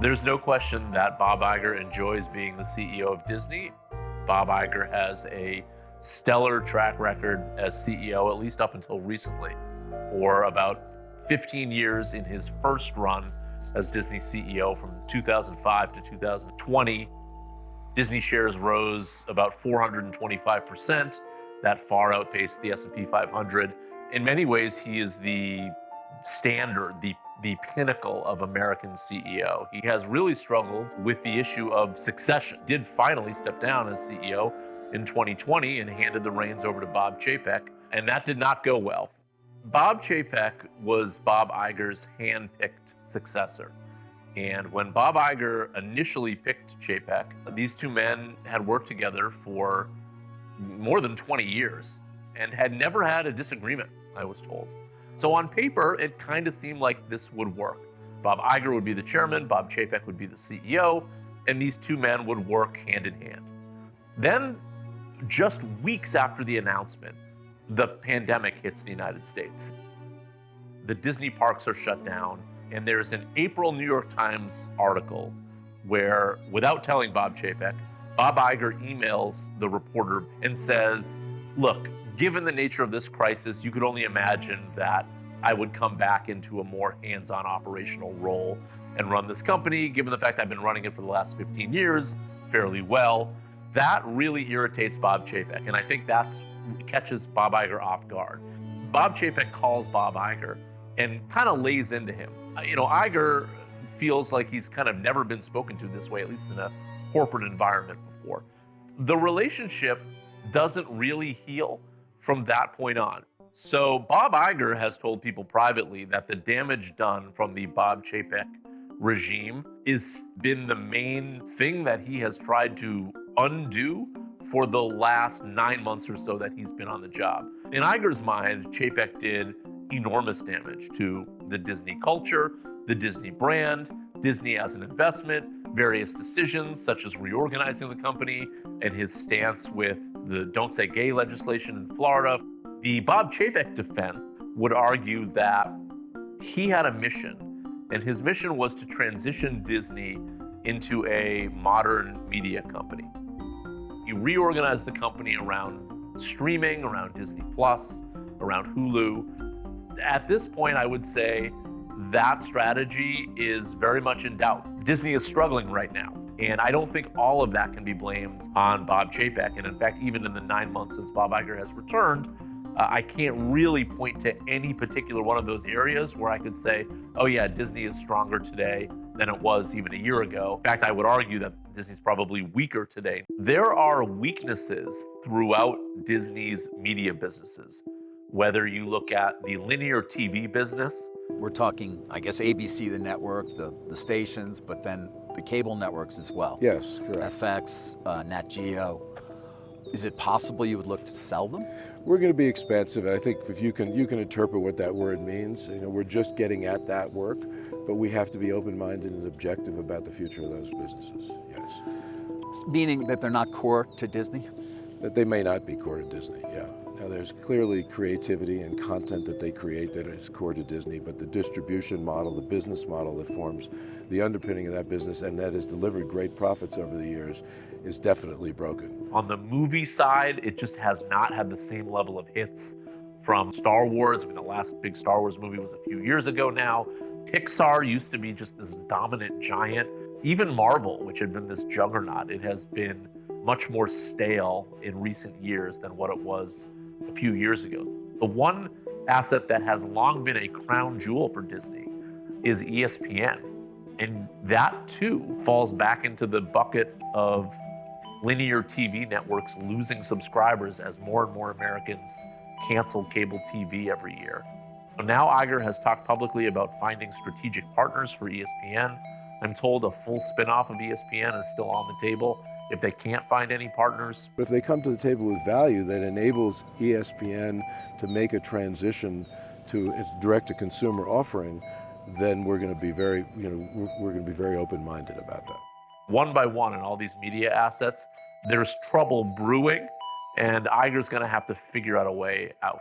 There's no question that Bob Iger enjoys being the CEO of Disney. Bob Iger has a stellar track record as CEO, at least up until recently. For about 15 years in his first run as Disney CEO from 2005 to 2020, Disney shares rose about 425%. That far outpaced the S&P 500. In many ways, he is the standard, the pinnacle of American CEO. He has really struggled with the issue of succession. Did finally step down as CEO in 2020 and handed the reins over to Bob Chapek, and that did not go well. Bob Chapek was Bob Iger's hand-picked successor. And when Bob Iger initially picked Chapek, these two men had worked together for more than 20 years and had never had a disagreement, I was told. So on paper, it kind of seemed like this would work. Bob Iger would be the chairman, Bob Chapek would be the CEO, and these two men would work hand in hand. Then, just weeks after the announcement, the pandemic hits the United States. The Disney parks are shut down, and there's an April New York Times article where, without telling Bob Chapek, Bob Iger emails the reporter and says, look, given the nature of this crisis, you could only imagine that I would come back into a more hands-on operational role and run this company, given the fact I've been running it for the last 15 years fairly well. That really irritates Bob Chapek, and I think that's catches Bob Iger off guard. Bob Chapek calls Bob Iger and kind of lays into him. Iger feels like he's kind of never been spoken to this way, at least in a corporate environment before. The relationship doesn't really heal from that point on. So Bob Iger has told people privately that the damage done from the Bob Chapek regime has been the main thing that he has tried to undo for the last 9 months or so that he's been on the job. In Iger's mind, Chapek did enormous damage to the Disney culture, the Disney brand, Disney as an investment, various decisions such as reorganizing the company and his stance with the Don't Say Gay legislation in Florida. The Bob Chapek defense would argue that he had a mission, and his mission was to transition Disney into a modern media company. He reorganized the company around streaming, around Disney Plus, around Hulu. At this point, I would say that strategy is very much in doubt. Disney is struggling right now, and I don't think all of that can be blamed on Bob Chapek. And in fact, even in the 9 months since Bob Iger has returned, I can't really point to any particular one of those areas where I could say, oh yeah, Disney is stronger today than it was even a year ago. In fact, I would argue that Disney's probably weaker today. There are weaknesses throughout Disney's media businesses. Whether you look at the linear TV business. We're talking, I guess, ABC, the network, the stations, but then the cable networks as well. Yes, correct. FX, Nat Geo. Is it possible you would look to sell them? We're going to be expansive. I think if you can interpret what that word means. We're just getting at that work, but we have to be open-minded and objective about the future of those businesses. Yes. Meaning that they're not core to Disney? That they may not be core to Disney. Yeah. Now, there's clearly creativity and content that they create that is core to Disney, but the distribution model, the business model that forms the underpinning of that business and that has delivered great profits over the years is definitely broken. On the movie side, it just has not had the same level of hits from Star Wars. I mean, the last big Star Wars movie was a few years ago now. Pixar used to be just this dominant giant. Even Marvel, which had been this juggernaut, it has been much more stale in recent years than what it was a few years ago. The one asset that has long been a crown jewel for Disney is ESPN. And that too falls back into the bucket of linear TV networks losing subscribers as more and more Americans cancel cable TV every year. So now Iger has talked publicly about finding strategic partners for ESPN. I'm told a full spin-off of ESPN is still on the table if they can't find any partners. But if they come to the table with value that enables ESPN to make a transition to a direct-to-consumer offering, then we're going to be very, we're going to be very open-minded about that. One by one in all these media assets, there's trouble brewing, and Iger's going to have to figure out a way out.